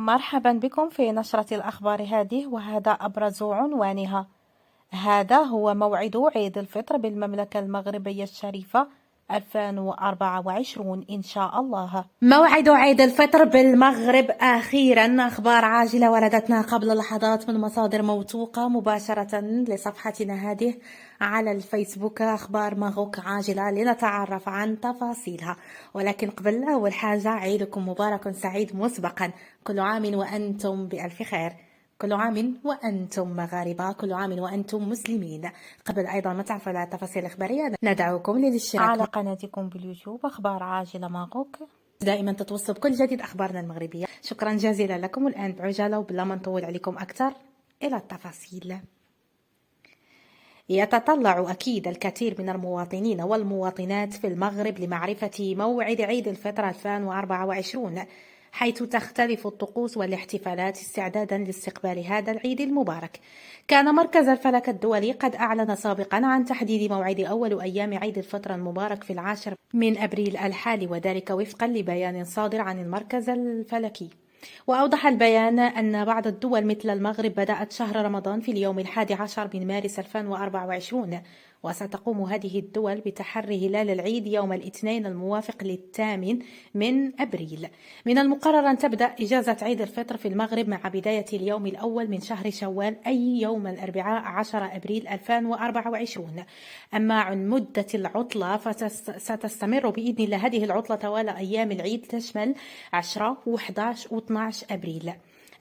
مرحبا بكم في نشرة الأخبار هذه، وهذا أبرز عنوانها. هذا هو موعد عيد الفطر بالمملكة المغربية الشريفة 2024 إن شاء الله. موعد عيد الفطر بالمغرب أخيرا. أخبار عاجلة وردتنا قبل لحظات من مصادر موثوقة مباشرة لصفحتنا هذه على الفيسبوك. أخبار ماغوك عاجلة لنتعرف عن تفاصيلها، ولكن قبل أول حاجة عيدكم مبارك سعيد مسبقا. كل عام وأنتم بألف خير، كل عام وأنتم مغاربة، كل عام وأنتم مسلمين. قبل أيضا ما تعرفوا على التفاصيل الإخبارية ندعوكم للاشتراك على قناتكم باليوتيوب أخبار عاجلة ماغوك، دائما تتوصل بكل جديد أخبارنا المغربية. شكرا جزيلا لكم، والآن بعجالة وبلا ما نطول عليكم أكثر إلى التفاصيل. يتطلع أكيد الكثير من المواطنين والمواطنات في المغرب لمعرفة موعد عيد الفطر 2024، حيث تختلف الطقوس والاحتفالات استعدادا لاستقبال هذا العيد المبارك. كان مركز الفلك الدولي قد أعلن سابقا عن تحديد موعد أول أيام عيد الفطر المبارك في 10 من أبريل الحالي، وذلك وفقا لبيان صادر عن المركز الفلكي. وأوضح البيان أن بعض الدول مثل المغرب بدأت شهر رمضان في اليوم 11 من مارس 2024، وستقوم هذه الدول بتحري هلال العيد يوم الاثنين الموافق للثامن من أبريل. من المقرر أن تبدأ إجازة عيد الفطر في المغرب مع بداية اليوم الأول من شهر شوال، أي يوم الأربعاء 10 أبريل 2024. أما عن مدة العطلة فستستمر بإذن الله هذه العطلة طوال أيام العيد، تشمل 10 و11 و12 أبريل.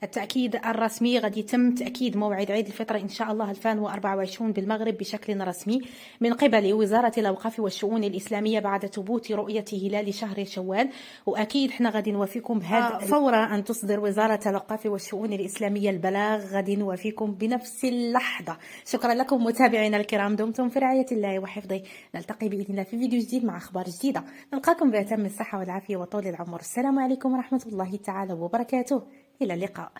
التأكيد الرسمي غادي يتم تأكيد موعد عيد الفطر إن شاء الله 2024 بالمغرب بشكل رسمي من قبل وزارة الأوقاف والشؤون الإسلامية بعد ثبوت رؤية هلال شهر شوال. وأكيد حنا غادي نوافيكم بهذا فور أن تصدر وزارة الأوقاف والشؤون الإسلامية البلاغ، غادي نوافيكم بنفس اللحظة. شكرا لكم متابعينا الكرام، دمتم في رعاية الله وحفظه. نلتقي بإذن الله في فيديو جديد مع أخبار جديدة. نلقاكم بأتم الصحة والعافية وطول العمر. السلام عليكم ورحمة الله تعالى وبركاته. إلى اللقاء.